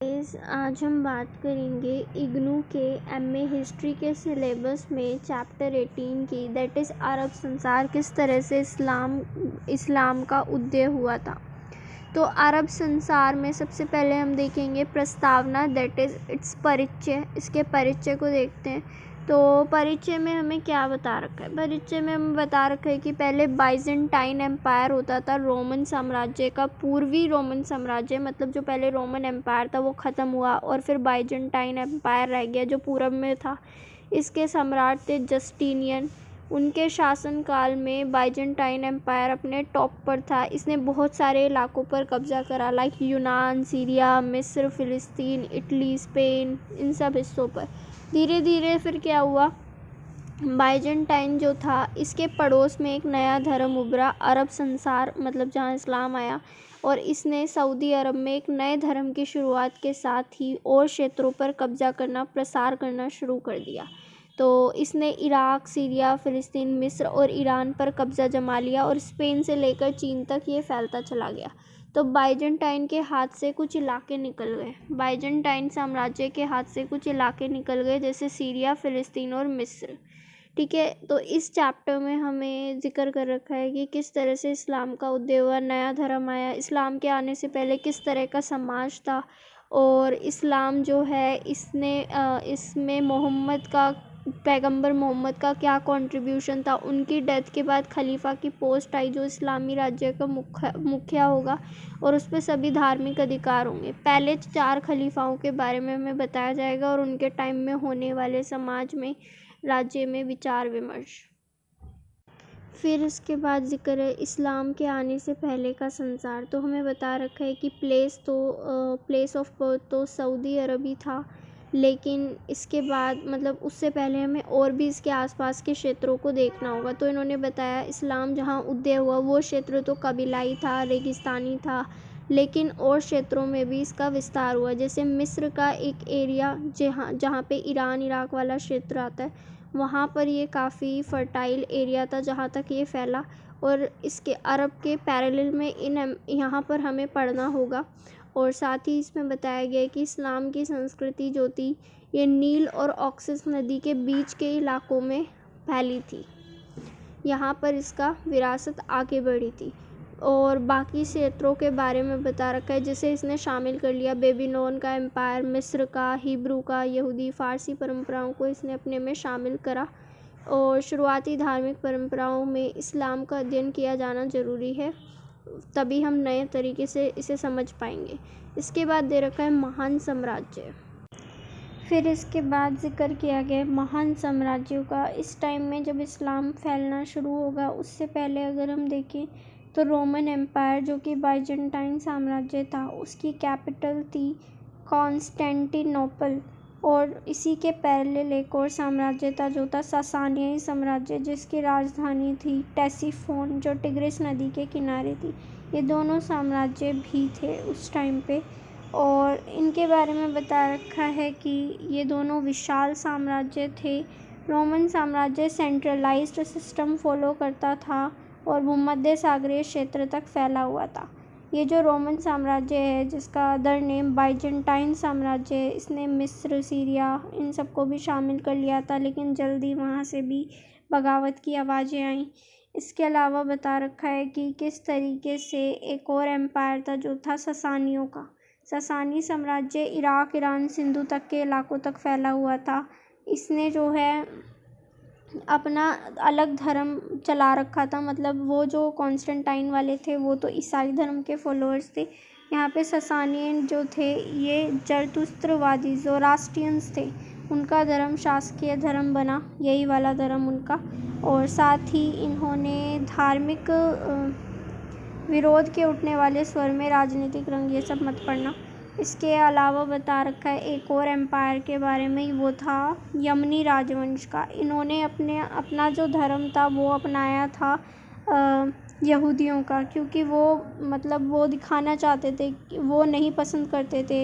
आज हम बात करेंगे इग्नू के एमए हिस्ट्री के सिलेबस में चैप्टर 18 की, दैट इज़ अरब संसार, किस तरह से इस्लाम का उदय हुआ था। तो अरब संसार में सबसे पहले हम देखेंगे प्रस्तावना, दैट इज़ इट्स परिचय। इसके परिचय को देखते हैं। तो परिचय में हमें क्या बता रखा है? परिचय में हमें बता रखा है कि पहले बाइजेंटाइन एम्पायर होता था, रोमन साम्राज्य का, पूर्वी रोमन साम्राज्य, मतलब जो पहले रोमन एम्पायर था वो ख़त्म हुआ और फिर बाइजेंटाइन एम्पायर रह गया जो पूरब में था। इसके सम्राट थे जस्टिनियन। उनके शासनकाल में बाइजेंटाइन एम्पायर अपने टॉप पर था। इसने बहुत सारे इलाकों पर कब्जा करा, लाइक यूनान, सीरिया, मिस्र, फ़िलिस्तीन, इटली, स्पेन, इन सब हिस्सों पर। धीरे धीरे फिर क्या हुआ, बाइजेंटाइन जो था इसके पड़ोस में एक नया धर्म उभरा, अरब संसार, मतलब जहाँ इस्लाम आया, और इसने सऊदी अरब में एक नए धर्म की शुरुआत के साथ ही और क्षेत्रों पर कब्जा करना, प्रसार करना शुरू कर दिया। तो इसने इराक, सीरिया, फ़िलिस्तीन, मिस्र और ईरान पर कब्जा जमा लिया और स्पेन से लेकर चीन तक ये फैलता चला गया। तो बाइजेंटाइन के हाथ से कुछ इलाके निकल गए, बाइजेंटाइन साम्राज्य के हाथ से कुछ इलाके निकल गए, जैसे सीरिया, फ़िलिस्तीन और मिस्र। ठीक है, तो इस चैप्टर में हमें जिक्र कर रखा है कि किस तरह से इस्लाम का उदय हुआ, नया धर्म आया, इस्लाम के आने से पहले किस तरह का समाज था, और इस्लाम जो है इसमें पैगंबर मोहम्मद का क्या कंट्रीब्यूशन था। उनकी डेथ के बाद खलीफा की पोस्ट आई जो इस्लामी राज्य का मुखिया होगा, और उस पर सभी धार्मिक अधिकार होंगे। पहले 4 खलीफाओं के बारे में हमें बताया जाएगा और उनके टाइम में होने वाले समाज में, राज्य में विचार विमर्श। फिर इसके बाद जिक्र है इस्लाम के आने से पहले का संसार। तो हमें बता रखा है कि प्लेस ऑफ बर्थ तो सऊदी अरब ही था, लेकिन इसके बाद मतलब उससे पहले हमें और भी इसके आसपास के क्षेत्रों को देखना होगा। तो इन्होंने बताया इस्लाम जहाँ उदय हुआ वो क्षेत्र तो कबीलाई था, रेगिस्तानी था, लेकिन और क्षेत्रों में भी इसका विस्तार हुआ। जैसे मिस्र का एक एरिया जहाँ पे ईरान, इराक वाला क्षेत्र आता है, वहाँ पर ये काफ़ी फर्टाइल एरिया था जहाँ तक ये फैला। और इसके अरब के पैरेलल में यहाँ पर हमें पढ़ना होगा। और साथ ही इसमें बताया गया है कि इस्लाम की संस्कृति जो थी ये नील और ऑक्सस नदी के बीच के इलाकों में फैली थी, यहाँ पर इसका विरासत आगे बढ़ी थी। और बाकी क्षेत्रों के बारे में बता रखा है, जैसे इसने शामिल कर लिया बेबीलोन का एम्पायर, मिस्र का, हिब्रू का, यहूदी, फ़ारसी परंपराओं को इसने अपने में शामिल करा। और शुरुआती धार्मिक परंपराओं में इस्लाम का अध्ययन किया जाना ज़रूरी है, तभी हम नए तरीके से इसे समझ पाएंगे। इसके बाद दे रखा है महान साम्राज्य। फिर इसके बाद जिक्र किया गया महान साम्राज्यों का। इस टाइम में जब इस्लाम फैलना शुरू होगा, उससे पहले अगर हम देखें तो रोमन एम्पायर जो कि बाइजेंटाइन साम्राज्य था, उसकी कैपिटल थी कॉन्स्टेंटिनोपल। और इसी के पैरेलल एक और साम्राज्य था जो था सासानियाई साम्राज्य, जिसकी राजधानी थी टेसिफोन जो टिग्रिस नदी के किनारे थी। ये दोनों साम्राज्य भी थे उस टाइम पे, और इनके बारे में बता रखा है कि ये दोनों विशाल साम्राज्य थे। रोमन साम्राज्य सेंट्रलाइज्ड सिस्टम फॉलो करता था और भूमध्य सागरीय क्षेत्र तक फैला हुआ था। ये जो रोमन साम्राज्य है, जिसका अदर नेम बाइजेंटाइन साम्राज्य है, इसने मिस्र, सीरिया इन सबको भी शामिल कर लिया था, लेकिन जल्दी वहाँ से भी बगावत की आवाज़ें आईं। इसके अलावा बता रखा है कि किस तरीके से एक और एम्पायर था जो था ससानियों का। ससानी साम्राज्य इराक, ईरान, सिंधु तक के इलाकों तक फैला हुआ था। इसने जो है अपना अलग धर्म चला रखा था, मतलब वो जो कॉन्स्टेंटाइन वाले थे वो तो ईसाई धर्म के फॉलोअर्स थे। यहाँ पे ससानियन जो थे ये जरतुस्त्रवादी ज़ोरास्ट्रियंस थे, उनका धर्म शासकीय धर्म बना, यही वाला धर्म उनका। और साथ ही इन्होंने धार्मिक विरोध के उठने वाले स्वर में राजनीतिक रंग, ये सब मत पढ़ना। इसके अलावा बता रखा है एक और एम्पायर के बारे में, वो था यमनी राजवंश का। इन्होंने अपना जो धर्म था वो अपनाया था यहूदियों का, क्योंकि वो दिखाना चाहते थे कि वो नहीं पसंद करते थे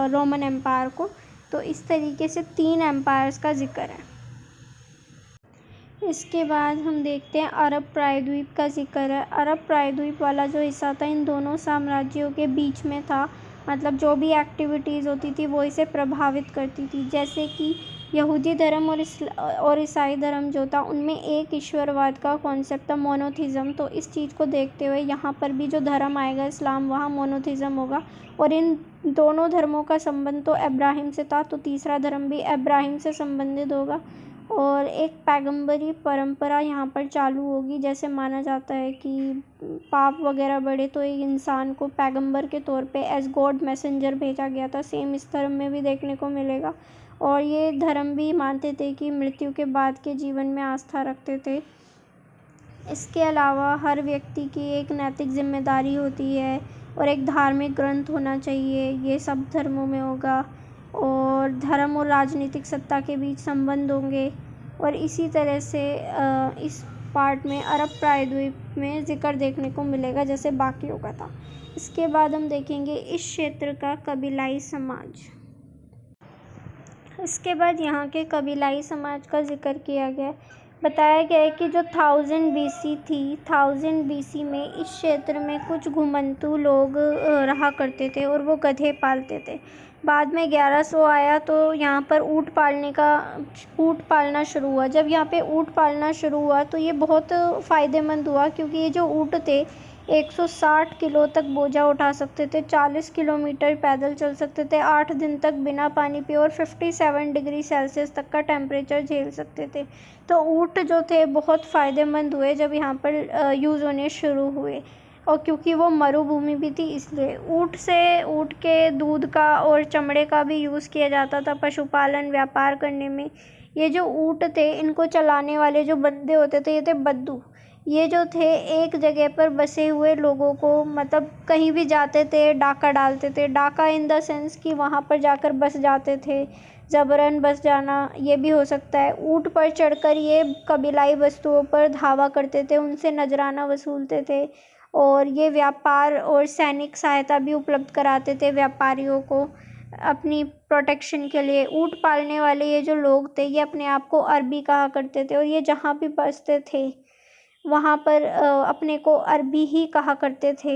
रोमन एम्पायर को। तो इस तरीके से 3 एम्पायर्स का जिक्र है। इसके बाद हम देखते हैं अरब प्रायद्वीप का जिक्र है। अरब प्रायद्वीप वाला जो हिस्सा था इन दोनों साम्राज्यों के बीच में था, मतलब जो भी एक्टिविटीज़ होती थी वो इसे प्रभावित करती थी। जैसे कि यहूदी धर्म और ईसाई धर्म जो था उनमें एक ईश्वरवाद का कॉन्सेप्ट था, मोनोथिज़्म। तो इस चीज़ को देखते हुए यहाँ पर भी जो धर्म आएगा इस्लाम, वहाँ मोनोथिज़्म होगा। और इन दोनों धर्मों का संबंध तो इब्राहिम से था, तो तीसरा धर्म भी इब्राहिम से संबंधित होगा। और एक पैगंबरी परंपरा यहाँ पर चालू होगी। जैसे माना जाता है कि पाप वगैरह बढ़े तो एक इंसान को पैगंबर के तौर पे एज गॉड मैसेंजर भेजा गया था। सेम इस धर्म में भी देखने को मिलेगा। और ये धर्म भी मानते थे कि मृत्यु के बाद के जीवन में आस्था रखते थे। इसके अलावा हर व्यक्ति की एक नैतिक जिम्मेदारी होती है और एक धार्मिक ग्रंथ होना चाहिए, ये सब धर्मों में होगा। और धर्म और राजनीतिक सत्ता के बीच संबंध होंगे। और इसी तरह से इस पार्ट में अरब प्रायद्वीप में ज़िक्र देखने को मिलेगा जैसे बाकियों का था। इसके बाद हम देखेंगे इस क्षेत्र का कबीलाई समाज। इसके बाद यहाँ के कबीलाई समाज का जिक्र किया गया है। बताया गया है कि जो 1000 BC थी, 1000 BC में इस क्षेत्र में कुछ घुमंतू लोग रहा करते थे और वो गधे पालते थे। बाद में 1100 आया तो यहाँ पर ऊँट पालना शुरू हुआ। जब यहाँ पे ऊँट पालना शुरू हुआ तो ये बहुत फ़ायदेमंद हुआ, क्योंकि ये जो ऊँट थे 160 किलो तक बोझा उठा सकते थे, 40 किलोमीटर पैदल चल सकते थे, 8 दिन तक बिना पानी पिए और 57 डिग्री सेल्सियस तक का टेम्परेचर झेल सकते थे। तो ऊँट जो थे बहुत फ़ायदेमंद हुए जब यहाँ पर यूज़ होने शुरू हुए। और क्योंकि वो मरुभूमि भी थी इसलिए ऊँट के दूध का और चमड़े का भी यूज़ किया जाता था पशुपालन व्यापार करने में। ये जो ऊँट थे इनको चलाने वाले जो बंदे होते थे ये थे बद्दू। ये जो थे एक जगह पर बसे हुए लोगों को, मतलब कहीं भी जाते थे डाका डालते थे। डाका इन द सेंस कि वहाँ पर जाकर बस जाते थे, ज़बरन बस जाना ये भी हो सकता है। ऊँट पर चढ़कर ये कबीलाई वस्तुओं पर धावा करते थे, उनसे नजराना वसूलते थे। और ये व्यापार और सैनिक सहायता भी उपलब्ध कराते थे व्यापारियों को अपनी प्रोटेक्शन के लिए। ऊँट पालने वाले ये जो लोग थे ये अपने आप को अरबी कहा करते थे और ये जहाँ भी बसते थे वहाँ पर अपने को अरबी ही कहा करते थे।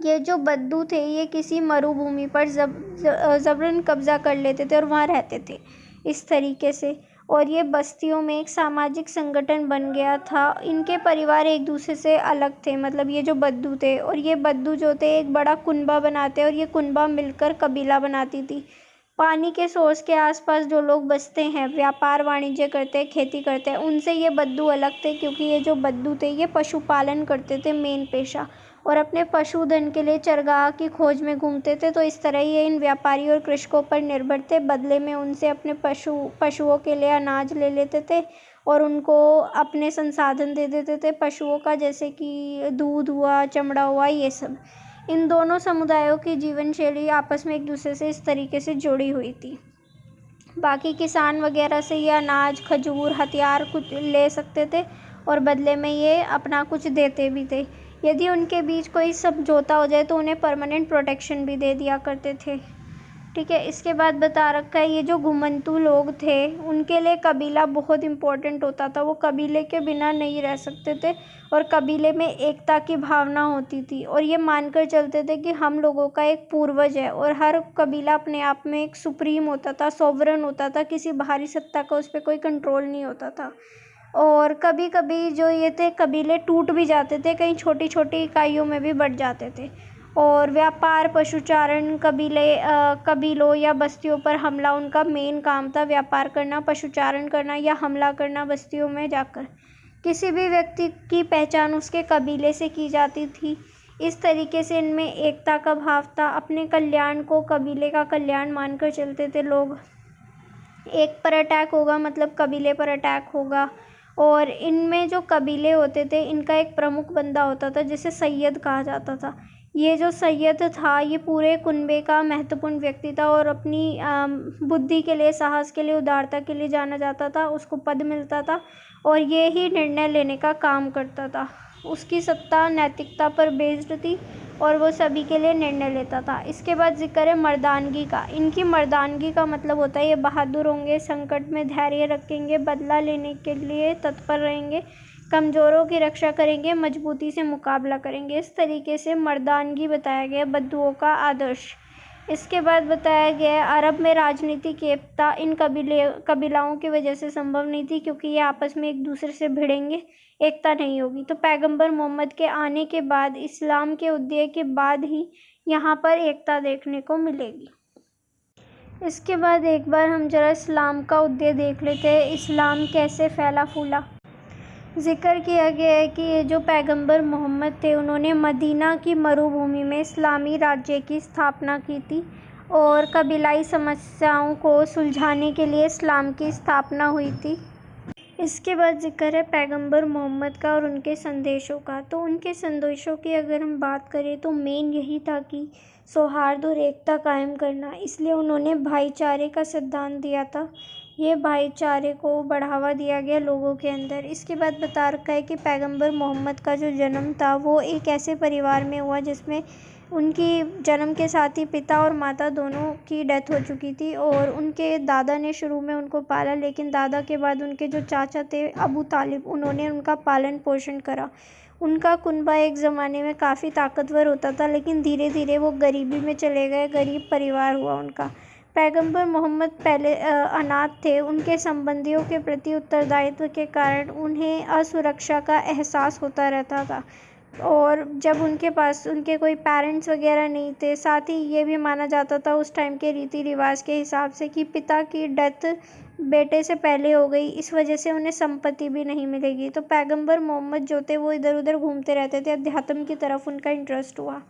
ये जो बद्दू थे ये किसी मरुभूमि पर ज़बरन कब्ज़ा कर लेते थे और वहाँ रहते थे इस तरीके से। और ये बस्तियों में एक सामाजिक संगठन बन गया था। इनके परिवार एक दूसरे से अलग थे, मतलब ये जो बद्दू थे, और ये बद्दू जो थे एक बड़ा कुनबा बनाते और ये कुनबा मिलकर कबीला बनाती थी। पानी के सोर्स के आसपास जो लोग बसते हैं, व्यापार वाणिज्य करते हैं, खेती करते हैं, उनसे ये बद्दू अलग थे, क्योंकि ये जो बद्दू थे ये पशुपालन करते थे मेन पेशा, और अपने पशुधन के लिए चरगाह की खोज में घूमते थे। तो इस तरह ये इन व्यापारियों और कृषकों पर निर्भर थे। बदले में उनसे अपने पशुओं के लिए अनाज ले लेते थे और उनको अपने संसाधन दे देते थे पशुओं का, जैसे कि दूध हुआ, चमड़ा हुआ, ये सब। इन दोनों समुदायों की जीवन शैली आपस में एक दूसरे से इस तरीके से जुड़ी हुई थी। बाकी किसान वगैरह से ये अनाज, खजूर, हथियार कुछ ले सकते थे और बदले में ये अपना कुछ देते भी थे। यदि उनके बीच कोई समझौता हो जाए तो उन्हें परमानेंट प्रोटेक्शन भी दे दिया करते थे। ठीक है, इसके बाद बता रखा है ये जो घुमंतू लोग थे उनके लिए कबीला बहुत इम्पोर्टेंट होता था। वो कबीले के बिना नहीं रह सकते थे और कबीले में एकता की भावना होती थी और ये मानकर चलते थे कि हम लोगों का एक पूर्वज है। और हर कबीला अपने आप में एक सुप्रीम होता था, सॉवरन होता था, किसी बाहरी सत्ता का उस पर कोई कंट्रोल नहीं होता था। और कभी कभी जो ये थे कबीले टूट भी जाते थे, कहीं छोटी छोटी इकाइयों में भी बँट जाते थे। और व्यापार, पशुचारण, कबीलों या बस्तियों पर हमला उनका मेन काम था। व्यापार करना, पशुचारण करना या हमला करना बस्तियों में जाकर। किसी भी व्यक्ति की पहचान उसके कबीले से की जाती थी। इस तरीके से इनमें एकता का भाव था। अपने कल्याण को कबीले का कल्याण मानकर चलते थे लोग। एक पर अटैक होगा मतलब कबीले पर अटैक होगा। और इनमें जो कबीले होते थे इनका एक प्रमुख बंदा होता था जिसे सैयद कहा जाता था। ये जो सैयद था ये पूरे कुनबे का महत्वपूर्ण व्यक्ति था और अपनी बुद्धि के लिए, साहस के लिए, उदारता के लिए जाना जाता था। उसको पद मिलता था और ये ही निर्णय लेने का काम करता था। उसकी सत्ता नैतिकता पर बेस्ड थी और वो सभी के लिए निर्णय लेता था। इसके बाद जिक्र है मर्दानगी का। इनकी मर्दानगी का मतलब होता है ये बहादुर होंगे, संकट में धैर्य रखेंगे, बदला लेने के लिए तत्पर रहेंगे, कमज़ोरों की रक्षा करेंगे, मजबूती से मुकाबला करेंगे। इस तरीके से मर्दानगी बताया गया, बद्दुओं का आदर्श। इसके बाद बताया गया है अरब में राजनीतिक एकता इन कबीलाओं की वजह से संभव नहीं थी, क्योंकि ये आपस में एक दूसरे से भिड़ेंगे, एकता नहीं होगी। तो पैगंबर मोहम्मद के आने के बाद, इस्लाम के उदय के बाद ही यहाँ पर एकता देखने को मिलेगी। इसके बाद एक बार हम जरा इस्लाम का उदय देख लेते हैं, इस्लाम कैसे फैला फूला। ज़िक्र किया गया है कि ये जो पैगंबर मोहम्मद थे, उन्होंने मदीना की मरुभूमि में इस्लामी राज्य की स्थापना की थी और कबीलाई समस्याओं को सुलझाने के लिए इस्लाम की स्थापना हुई थी। इसके बाद ज़िक्र है पैगंबर मोहम्मद का और उनके संदेशों का। तो उनके संदेशों की अगर हम बात करें तो मेन यही था कि सौहार्द और एकता कायम करना, इसलिए उन्होंने भाईचारे का सिद्धांत दिया था। ये भाईचारे को बढ़ावा दिया गया लोगों के अंदर। इसके बाद बता रखा है कि पैगंबर मोहम्मद का जो जन्म था वो एक ऐसे परिवार में हुआ जिसमें उनकी जन्म के साथ ही पिता और माता दोनों की डेथ हो चुकी थी और उनके दादा ने शुरू में उनको पाला, लेकिन दादा के बाद उनके जो चाचा थे अबू तालिब, उन्होंने उनका पालन पोषण करा। उनका कुनबा एक ज़माने में काफ़ी ताकतवर होता था, लेकिन धीरे धीरे वो गरीबी में चले गए, गरीब परिवार हुआ उनका। पैगंबर मोहम्मद पहले अनाथ थे। उनके संबंधियों के प्रति उत्तरदायित्व के कारण उन्हें असुरक्षा का एहसास होता रहता था और जब उनके पास उनके कोई पेरेंट्स वगैरह नहीं थे, साथ ही ये भी माना जाता था उस टाइम के रीति रिवाज के हिसाब से कि पिता की डेथ बेटे से पहले हो गई, इस वजह से उन्हें संपत्ति भी नहीं मिलेगी। तो पैगंबर मोहम्मद जो थे वो इधर उधर घूमते रहते थे, अध्यात्म की तरफ उनका इंटरेस्ट हुआ।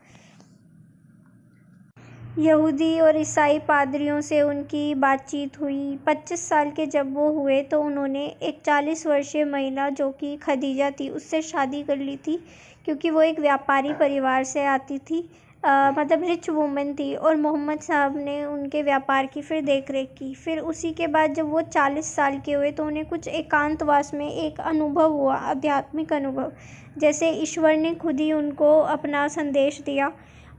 यहूदी और ईसाई पादरियों से उनकी बातचीत हुई। 25 साल के जब वो हुए तो उन्होंने एक 40 वर्षीय महिला जो कि खदीजा थी उससे शादी कर ली थी, क्योंकि वो एक व्यापारी परिवार से आती थी, मतलब रिच वुमन थी और मोहम्मद साहब ने उनके व्यापार की फिर देख रेख की। फिर उसी के बाद जब वो 40 साल के हुए तो उन्हें कुछ एकांतवास में एक अनुभव हुआ, आध्यात्मिक अनुभव, जैसे ईश्वर ने खुद ही उनको अपना संदेश दिया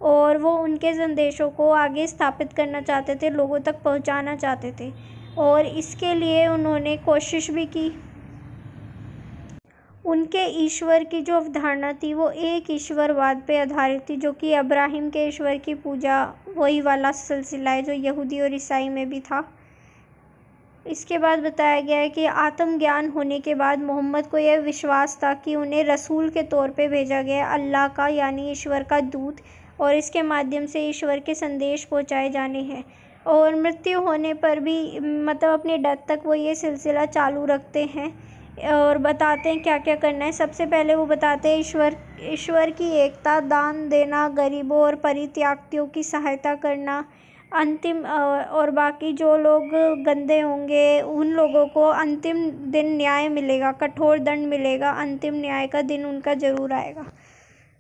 और वो उनके संदेशों को आगे स्थापित करना चाहते थे, लोगों तक पहुंचाना चाहते थे और इसके लिए उन्होंने कोशिश भी की। उनके ईश्वर की जो अवधारणा थी वो एक ईश्वरवाद पे आधारित थी, जो कि अब्राहिम के ईश्वर की पूजा, वही वाला सिलसिला है जो यहूदी और ईसाई में भी था। इसके बाद बताया गया है कि आत्मज्ञान होने के बाद मोहम्मद को यह विश्वास था कि उन्हें रसूल के तौर पे भेजा गया, अल्लाह का यानी ईश्वर का दूत, और इसके माध्यम से ईश्वर के संदेश पहुंचाए जाने हैं। और मृत्यु होने पर भी मतलब अपनी डेथ तक वो ये सिलसिला चालू रखते हैं और बताते हैं क्या क्या करना है। सबसे पहले वो बताते हैं ईश्वर की एकता, दान देना, गरीबों और परित्यागियों की सहायता करना, अंतिम और बाकी जो लोग गंदे होंगे उन लोगों को अंतिम दिन न्याय मिलेगा, कठोर दंड मिलेगा, अंतिम न्याय का दिन उनका ज़रूर आएगा।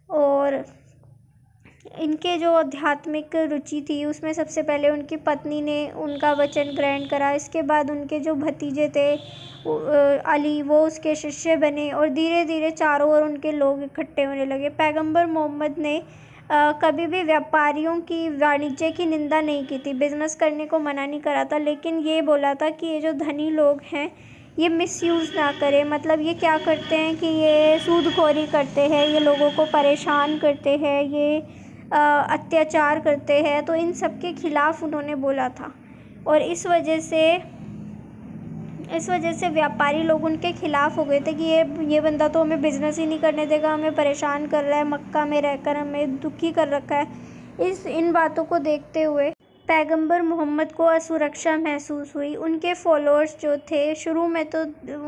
और इनके जो आध्यात्मिक रुचि थी उसमें सबसे पहले उनकी पत्नी ने उनका वचन ग्रहण करा। इसके बाद उनके जो भतीजे थे अली, वो उसके शिष्य बने और धीरे धीरे चारों ओर उनके लोग इकट्ठे होने लगे। पैगंबर मोहम्मद ने कभी भी व्यापारियों की, वाणिज्य की निंदा नहीं की थी, बिजनेस करने को मना नहीं करा था, लेकिन ये बोला था कि ये जो धनी लोग हैं ये मिसयूज़ ना करें। मतलब ये क्या करते हैं कि ये सूदखोरी करते हैं, ये लोगों को परेशान करते हैं, ये अत्याचार करते हैं, तो इन सब के खिलाफ़ उन्होंने बोला था। और इस वजह से व्यापारी लोग उनके खिलाफ़ हो गए थे कि ये बंदा तो हमें बिज़नेस ही नहीं करने देगा, हमें परेशान कर रहा है, मक्का में रहकर हमें दुखी कर रखा है। इन बातों को देखते हुए पैगंबर मोहम्मद को असुरक्षा महसूस हुई। उनके फॉलोअर्स जो थे, शुरू में तो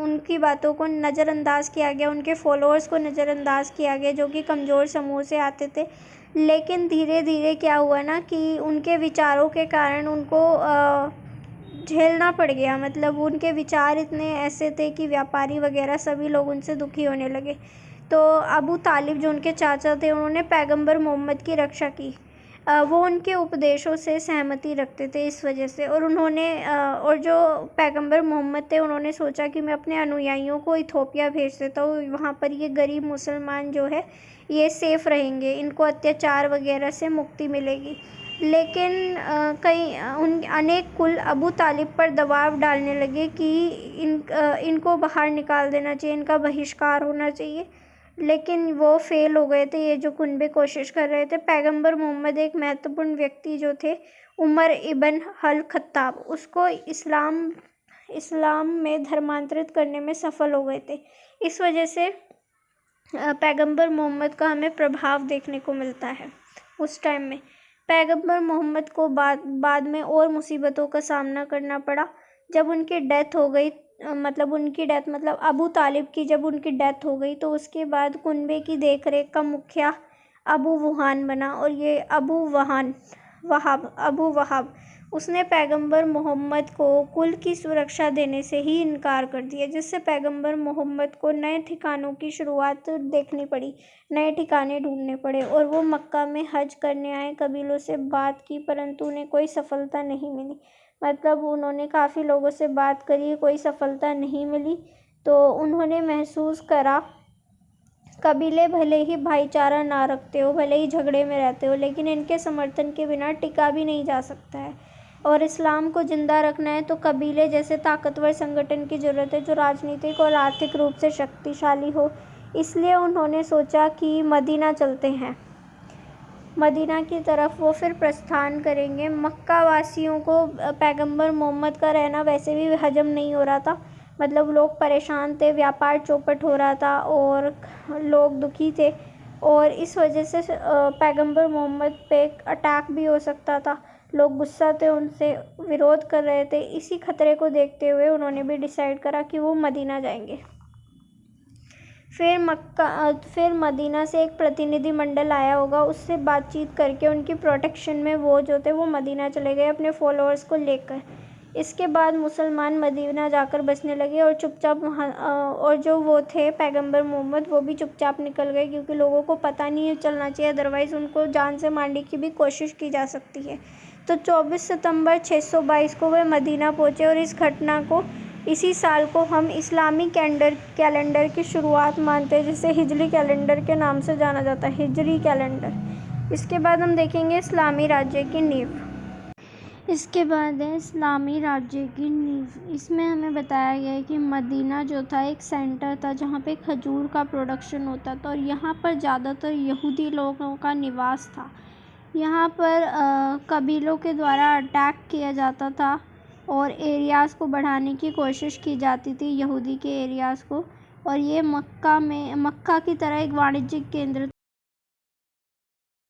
उनकी बातों को नज़रअंदाज किया गया, उनके फॉलोअर्स को नज़रअंदाज किया गया जो कि कमज़ोर समूह से आते थे, लेकिन धीरे धीरे क्या हुआ ना कि उनके विचारों के कारण उनको झेलना पड़ गया। मतलब उनके विचार इतने ऐसे थे कि व्यापारी वगैरह सभी लोग उनसे दुखी होने लगे। तो अबू तालिब जो उनके चाचा थे, उन्होंने पैगंबर मोहम्मद की रक्षा की। वो उनके उपदेशों से सहमति रखते थे इस वजह से, और जो पैगंबर मोहम्मद थे उन्होंने सोचा कि मैं अपने अनुयायियों को इथोपिया भेज देता हूँ, वहाँ पर ये गरीब मुसलमान जो है ये सेफ़ रहेंगे, इनको अत्याचार वगैरह से मुक्ति मिलेगी। लेकिन उन अनेक कुल अबू तालिब पर दबाव डालने लगे कि इनको बाहर निकाल देना चाहिए, इनका बहिष्कार होना चाहिए। लेकिन वो फेल हो गए थे, ये जो कुनबे कोशिश कर रहे थे। पैगंबर मोहम्मद एक महत्वपूर्ण व्यक्ति जो थे, उमर इब्न अल खत्ताब, उसको इस्लाम में धर्मांतरित करने में सफल हो गए थे। इस वजह से पैगंबर मोहम्मद का हमें प्रभाव देखने को मिलता है उस टाइम में। पैगंबर मोहम्मद को बाद में और मुसीबतों का सामना करना पड़ा। जब उनकी डेथ हो गई, मतलब अबू तालिब की जब उनकी डेथ हो गई, तो उसके बाद कुनबे की देखरेख का मुखिया अबू वहान बना, और ये अबू वहाब उसने पैगंबर मोहम्मद को कुल की सुरक्षा देने से ही इनकार कर दिया, जिससे पैगंबर मोहम्मद को नए ठिकानों की शुरुआत देखनी पड़ी, नए ठिकाने ढूंढने पड़े। और वो मक्का में हज करने आए कबीलों से बात की, परंतु उन्हें कोई सफलता नहीं मिली। मतलब उन्होंने काफ़ी लोगों से बात करी, कोई सफलता नहीं मिली। तो उन्होंने महसूस करा, कबीले भले ही भाईचारा ना रखते हो, भले ही झगड़े में रहते हो, लेकिन इनके समर्थन के बिना टिका भी नहीं जा सकता है। और इस्लाम को ज़िंदा रखना है तो कबीले जैसे ताकतवर संगठन की ज़रूरत है, जो राजनीतिक और आर्थिक रूप से शक्तिशाली हो। इसलिए उन्होंने सोचा कि मदीना चलते हैं, मदीना की तरफ वो फिर प्रस्थान करेंगे। मक्का वासियों को पैगंबर मोहम्मद का रहना वैसे भी हजम नहीं हो रहा था। मतलब लोग परेशान थे, व्यापार चौपट हो रहा था और लोग दुखी थे, और इस वजह से पैगंबर मोहम्मद पे अटैक भी हो सकता था। लोग गुस्सा थे, उनसे विरोध कर रहे थे। इसी खतरे को देखते हुए उन्होंने भी डिसाइड करा कि वो मदीना जाएंगे। फिर मदीना से एक प्रतिनिधि मंडल आया होगा, उससे बातचीत करके उनकी प्रोटेक्शन में वो जो थे वो मदीना चले गए अपने फॉलोअर्स को लेकर। इसके बाद मुसलमान मदीना जाकर बसने लगे, और चुपचाप वहाँ और जो वो थे पैगंबर मोहम्मद, वो भी चुपचाप निकल गए, क्योंकि लोगों को पता नहीं चलना चाहिए, अदरवाइज़ उनको जान से मारने की भी कोशिश की जा सकती है। तो 24 सितंबर 622 को वे मदीना पहुँचे, और इसी साल को हम इस्लामी कैलेंडर की शुरुआत मानते हैं, जिसे हिजरी कैलेंडर के नाम से जाना जाता है, हिजरी कैलेंडर। इसके बाद हम देखेंगे इस्लामी राज्य की नींव। इसके बाद है इस्लामी राज्य की नींव। इसमें हमें बताया गया है कि मदीना जो था एक सेंटर था, जहाँ पे खजूर का प्रोडक्शन होता था, और यहाँ पर ज़्यादातर यहूदी लोगों का निवास था। यहाँ पर कबीलों के द्वारा अटैक किया जाता था, और एरियाज़ को बढ़ाने की कोशिश की जाती थी, यहूदी के एरियाज़ को। और ये मक्का की तरह एक वाणिज्यिक केंद्र